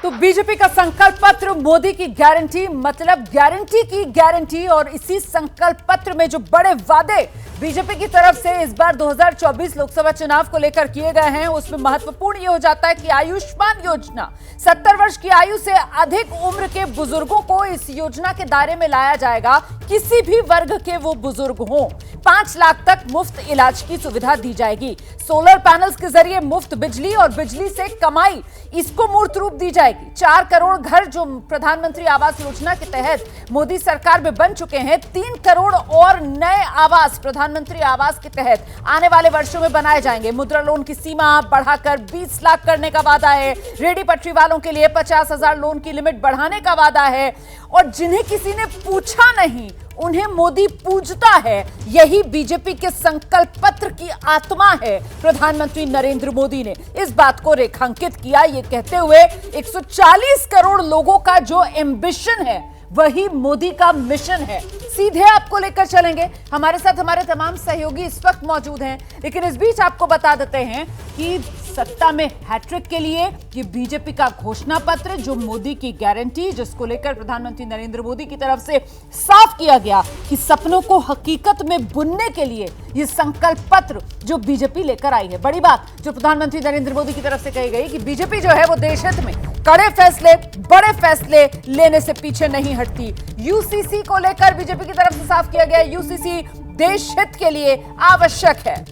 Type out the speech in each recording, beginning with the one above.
तो बीजेपी का संकल्प पत्र मोदी की गारंटी, मतलब गारंटी की गारंटी। और इसी संकल्प पत्र में जो बड़े वादे बीजेपी की तरफ से इस बार 2024 लोकसभा चुनाव को लेकर किए गए हैं, उसमें महत्वपूर्ण यह हो जाता है कि आयुष्मान योजना, 70 वर्ष की आयु से अधिक उम्र के बुजुर्गों को इस योजना के दायरे में लाया जाएगा। किसी भी वर्ग के वो बुजुर्ग हों, 5 लाख तक मुफ्त इलाज की सुविधा दी जाएगी। सोलर पैनल्स के जरिए मुफ्त बिजली और बिजली से कमाई, इसको मूर्त रूप दी जाएगी। 4 करोड़ घर जो प्रधानमंत्री आवास योजना के तहत मोदी सरकार में बन चुके हैं, 3 करोड़ और नए आवास प्रधानमंत्री आवास के तहत आने वाले वर्षों में बनाए जाएंगे। मुद्रा लोन की सीमा बढ़ाकर 20 लाख करने का वादा है। रेहड़ी पटरी वालों के लिए 50,000 लोन की लिमिट बढ़ाने का वादा है। और जिन्हें किसी ने पूछा नहीं, उन्हें मोदी पूजता है, यही बीजेपी के संकल्प पत्र की आत्मा है। प्रधानमंत्री नरेंद्र मोदी ने इस बात को रेखांकित किया, ये कहते हुए 140 करोड़ लोगों का जो एम्बिशन है वही मोदी का मिशन है। सीधे आपको लेकर चलेंगे, हमारे साथ हमारे तमाम सहयोगी इस वक्त मौजूद हैं। लेकिन इस बीच आपको बता देते हैं कि सत्ता में हैट्रिक के लिए ये बीजेपी का घोषणा पत्र, जो मोदी की गारंटी, जिसको लेकर प्रधानमंत्री नरेंद्र मोदी की तरफ से साफ किया गया कि सपनों को हकीकत में बुनने के लिए ये संकल्प पत्र जो बीजेपी लेकर आई है। बड़ी बात जो प्रधानमंत्री नरेंद्र मोदी की तरफ से कही गई कि बीजेपी जो है वो देश हित में कड़े फैसले, बड़े फैसले लेने से पीछे नहीं हटती। यूसीसी को लेकर बीजेपी की तरफ से साफ किया गया, यूसीसी देश हित के लिए आवश्यक है।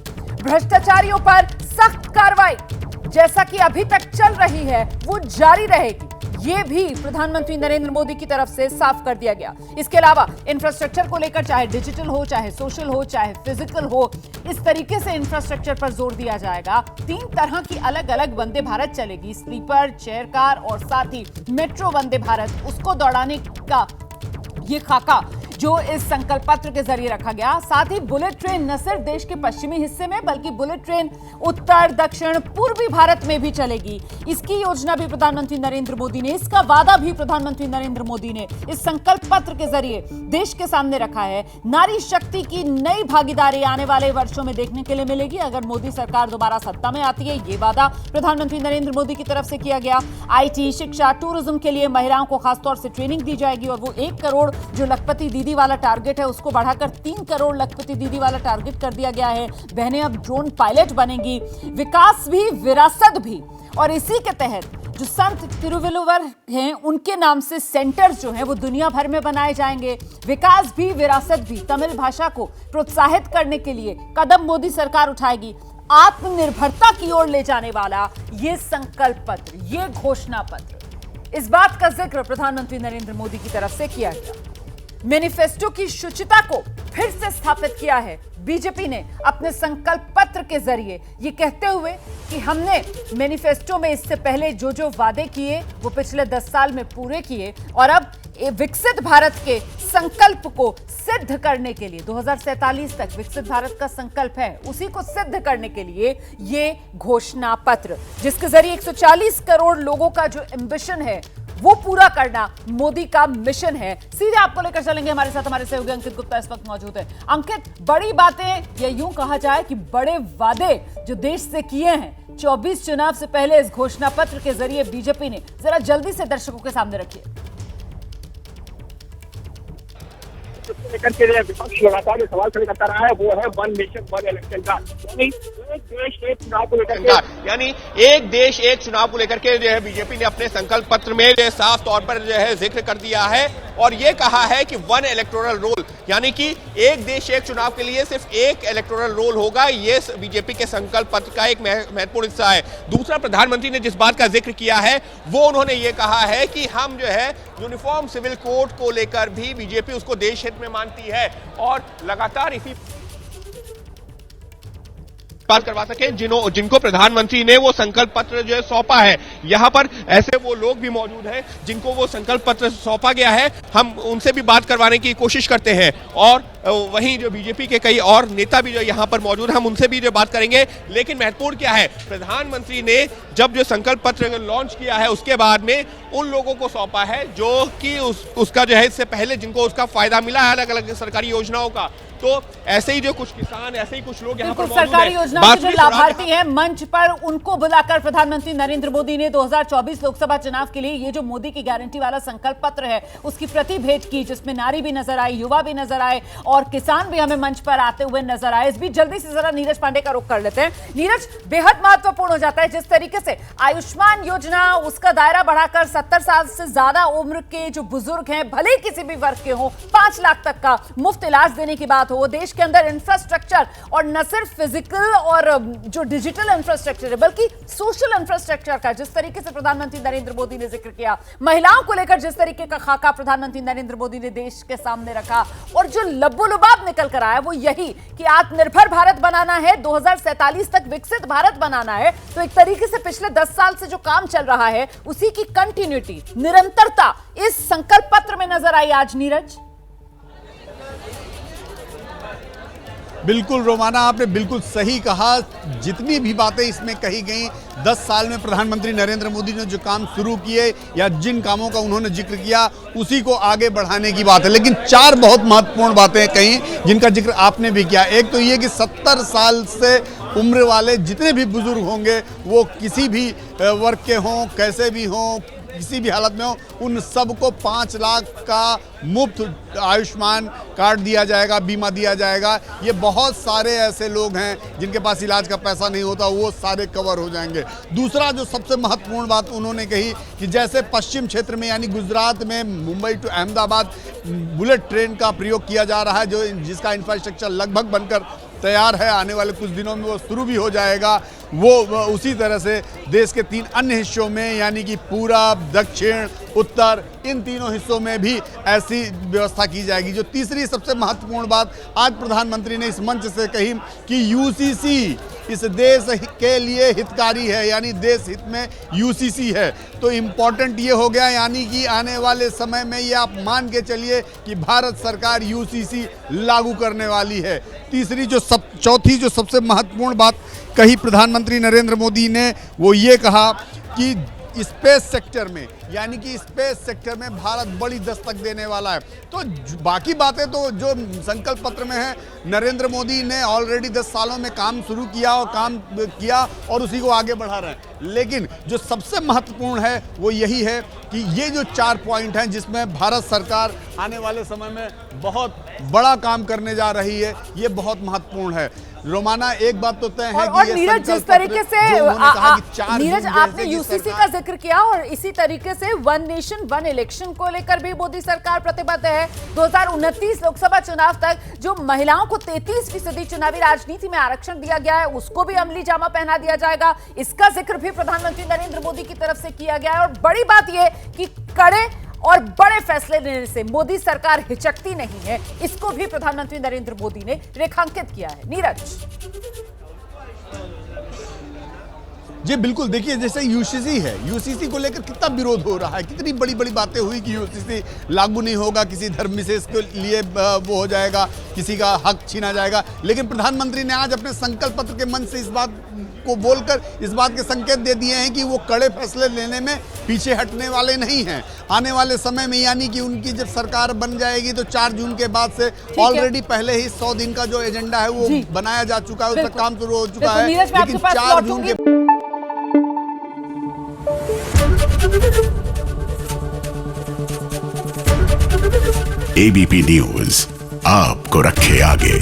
भ्रष्टाचारियों पर सख्त कार्रवाई जैसा कि अभी तक चल रही है वो जारी रहेगी, ये भी प्रधानमंत्री नरेंद्र मोदी की तरफ से साफ कर दिया गया। इसके अलावा इंफ्रास्ट्रक्चर को लेकर, चाहे डिजिटल हो, चाहे सोशल हो, चाहे फिजिकल हो, इस तरीके से इंफ्रास्ट्रक्चर पर जोर दिया जाएगा। 3 तरह की अलग अलग वंदे भारत चलेगी, स्लीपर, चेयर कार और साथ ही मेट्रो वंदे भारत, उसको दौड़ाने का ये खाका जो इस संकल्प पत्र के जरिए रखा गया। साथ ही बुलेट ट्रेन न सिर्फ देश के पश्चिमी हिस्से में, बल्कि बुलेट ट्रेन उत्तर, दक्षिण, पूर्वी भारत में भी चलेगी। इसकी योजना भी प्रधानमंत्री नरेंद्र मोदी ने, इसका वादा भी प्रधानमंत्री नरेंद्र मोदी ने इस संकल्प पत्र के जरिए देश के सामने रखा है। नारी शक्ति की नई भागीदारी आने वाले वर्षों में देखने के लिए मिलेगी अगर मोदी सरकार दोबारा सत्ता में आती है, ये वादा प्रधानमंत्री नरेंद्र मोदी की तरफ से किया गया। IT, शिक्षा, टूरिज्म के लिए महिलाओं को खासतौर से ट्रेनिंग दी जाएगी और वो 1 करोड़ जो लखपति दीदी वाला टारगेट है उसको बढ़ाकर 3 करोड़ लखपति दीदी वाला टारगेट कर दिया गया है। बहनें अब ड्रोन पायलट बनेंगी। विकास भी, विरासत भी, और इसी के तहत जो संत तिरुवल्लुवर हैं उनके नाम से सेंटर्स जो हैं वो दुनिया भर में बनाए जाएंगे। विकास भी, विरासत भी, तमिल भाषा को प्रोत्साहित करने के लिए कदम मोदी सरकार उठाएगी। आत्मनिर्भरता की ओर ले जाने वाला ये संकल्प पत्र, ये घोषणा पत्र, इस बात का जिक्र प्रधानमंत्री नरेंद्र मोदी की तरफ से किया गया। मैनिफेस्टो की शुचिता को फिर से स्थापित किया है बीजेपी ने अपने संकल्प पत्र के जरिए, ये कहते हुए कि हमने मैनिफेस्टो में इससे पहले जो जो वादे किए वो पिछले 10 साल में पूरे किए और अब विकसित भारत के संकल्प को सिद्ध करने के लिए 2047 तक विकसित भारत का संकल्प है, उसी को सिद्ध करने के लिए ये घोषणा पत्र, जिसके जरिए 140 करोड़ लोगों का जो एम्बिशन है वो पूरा करना मोदी का मिशन है। सीधे आपको लेकर चलेंगे, हमारे साथ हमारे सहयोगी अंकित गुप्ता इस वक्त मौजूद है। अंकित, बड़ी बातें या यूं कहा जाए कि बड़े वादे जो देश से किए हैं 24 चुनाव से पहले इस घोषणा पत्र के जरिए बीजेपी ने, जरा जल्दी से दर्शकों के सामने रखिए। लेकर के विपक्ष लगातार जो सवाल खड़े करता रहा है वो है वन नेशन वन इलेक्शन का, यानी एक देश एक चुनाव को लेकर के, यानी एक देश एक चुनाव को लेकर के जो है बीजेपी ने अपने संकल्प पत्र में साफ तौर पर जो है जिक्र कर दिया है और ये कहा है कि 1 इलेक्टोरल रोल, यानी कि एक देश एक चुनाव के लिए सिर्फ 1 इलेक्टोरल रोल होगा। ये बीजेपी के संकल्प पत्र का एक महत्वपूर्ण हिस्सा है। दूसरा, प्रधानमंत्री ने जिस बात का जिक्र किया है वो उन्होंने ये कहा है कि हम जो है यूनिफॉर्म सिविल कोड को लेकर भी बीजेपी उसको देश हित में मानती है और लगातार इसी बात करवा सके जिनको प्रधानमंत्री ने वो संकल्प पत्र जो है सौंपा है। यहाँ पर ऐसे वो लोग भी मौजूद हैं जिनको वो संकल्प पत्र सौंपा गया है, हम उनसे भी बात करवाने की कोशिश करते हैं। और वहीं जो बीजेपी के कई और नेता भी जो यहाँ पर मौजूद हैं, हम उनसे भी जो बात करेंगे। लेकिन महत्वपूर्ण क्या है, प्रधानमंत्री ने जब जो संकल्प पत्र लॉन्च किया है उसके बाद में उन लोगों को सौंपा है जो कि उसका जो है इससे पहले जिनको उसका फायदा मिला है अलग अलग सरकारी योजनाओं का। तो ऐसे ही जो कुछ किसान, ऐसे ही कुछ लोग यहाँ पर सरकारी योजनाओं के जो लाभार्थी हैं मंच पर, उनको बुलाकर प्रधानमंत्री नरेंद्र मोदी ने 2024 लोकसभा चुनाव के लिए ये जो मोदी की गारंटी वाला संकल्प पत्र है उसकी प्रति भेंट की, जिसमें नारी भी नजर आई, युवा भी नजर आए और किसान भी हमें मंच पर आते हुए नजर आए। इस बीच जल्दी से जरा नीरज पांडे का रुख कर लेते हैं। नीरज, बेहद महत्वपूर्ण हो जाता है जिस तरीके से आयुष्मान योजना उसका दायरा बढ़ाकर 70 साल से ज्यादा उम्र के जो बुजुर्ग हैं, भले ही किसी भी वर्ग के हो, 5 लाख तक का मुफ्त इलाज देने की बात हो, देश के अंदर इंफ्रास्ट्रक्चर और न सिर्फ फिजिकल और जो डिजिटल इंफ्रास्ट्रक्चर है बल्कि सोशल इंफ्रास्ट्रक्चर का जिस तरीके से प्रधानमंत्री नरेंद्र मोदी ने जिक्र किया, महिलाओं को लेकर जिस तरीके का खाका प्रधानमंत्री नरेंद्र मोदी ने देश के सामने रखा और जो लब्बो-लुबाब निकल कर आया वो यही कि आत्मनिर्भर भारत बनाना है, 2047 तक विकसित भारत बनाना है। तो एक तरीके से पिछले 10 साल से जो काम चल रहा है उसी की कंटिन्यूटी, निरंतरता इस संकल्प पत्र में नजर आई आज। नीरज, बिल्कुल रोमाना, आपने बिल्कुल सही कहा। जितनी भी बातें इसमें कही गई, 10 साल में प्रधानमंत्री नरेंद्र मोदी ने जो काम शुरू किए या जिन कामों का उन्होंने जिक्र किया उसी को आगे बढ़ाने की बात है। लेकिन 4 बहुत महत्वपूर्ण बातें कही जिनका जिक्र आपने भी किया। एक तो ये कि 70 साल से उम्र वाले जितने भी बुजुर्ग होंगे, वो किसी भी वर्ग के हों, कैसे भी हों, किसी भी हालत में हो, उन सबको 5 लाख का मुफ्त आयुष्मान कार्ड दिया जाएगा, बीमा दिया जाएगा। ये बहुत सारे ऐसे लोग हैं जिनके पास इलाज का पैसा नहीं होता, वो सारे कवर हो जाएंगे। दूसरा जो सबसे महत्वपूर्ण बात उन्होंने कही कि जैसे पश्चिम क्षेत्र में यानी गुजरात में Mumbai to Ahmedabad bullet train का प्रयोग किया जा रहा है, जो जिसका इंफ्रास्ट्रक्चर लगभग बनकर तैयार है, आने वाले कुछ दिनों में वो शुरू भी हो जाएगा। वो उसी तरह से देश के 3 अन्य हिस्सों में यानी कि पूरब, दक्षिण, उत्तर, इन तीनों हिस्सों में भी ऐसी व्यवस्था की जाएगी। जो तीसरी सबसे महत्वपूर्ण बात आज प्रधानमंत्री ने इस मंच से कही कि यूसीसी इस देश के लिए हितकारी है, यानी देश हित में यूसीसी है। तो इम्पोर्टेंट ये हो गया, यानी कि आने वाले समय में ये आप मान के चलिए कि भारत सरकार यूसीसी लागू करने वाली है। चौथी जो सबसे महत्वपूर्ण बात कही प्रधानमंत्री नरेंद्र मोदी ने, वो ये कहा कि स्पेस सेक्टर में यानी कि स्पेस सेक्टर में भारत बड़ी दस्तक देने वाला है। तो बाकी बातें तो जो संकल्प पत्र में है, नरेंद्र मोदी ने ऑलरेडी 10 सालों में काम शुरू किया और उसी को आगे बढ़ा रहे हैं। लेकिन जो सबसे महत्वपूर्ण है वो यही है कि ये जो 4 पॉइंट हैं जिसमें भारत सरकार आने वाले समय में बहुत बड़ा काम करने जा रही है, ये बहुत महत्वपूर्ण है। रोमाना, एक बात तो तय है और नीरज, जिस तरीके से नीरज आपने यूसीसी का जिक्र किया और इसी तरीके से 1 नेशन 1 इलेक्शन को लेकर भी मोदी सरकार प्रतिबद्ध है। 2029 लोकसभा चुनाव तक जो महिलाओं को 33% चुनावी राजनीति में आरक्षण दिया गया है उसको भी अमली जामा पहना दिया जाएगा। इसका जिक्र भी प्रधानमंत्री नरेंद्र मोदी की तरफ से किया गया है। और बड़ी बात यह कि कड़े और बड़े फैसले लेने से मोदी सरकार हिचकती नहीं है, इसको भी प्रधानमंत्री नरेंद्र मोदी ने रेखांकित किया है। नीरज जी बिल्कुल, देखिए जैसे यूसीसी है, यूसीसी को लेकर कितना विरोध हो रहा है, कितनी बड़ी बड़ी बातें हुई कि यूसीसी लागू नहीं होगा, किसी धर्म विशेष के लिए वो हो जाएगा, किसी का हक छीना जाएगा। लेकिन प्रधानमंत्री ने आज अपने संकल्प पत्र के मंच से इस बात को बोलकर इस बात के संकेत दे दिए हैं कि वो कड़े फैसले लेने में पीछे हटने वाले नहीं हैं। आने वाले समय में यानी कि उनकी जब सरकार बन जाएगी तो 4 जून के बाद से ऑलरेडी पहले ही 100 दिन का जो एजेंडा है वो बनाया जा चुका है, उसका काम शुरू हो चुका है। लेकिन 4 जून के एबीपी न्यूज आपको रखे आगे।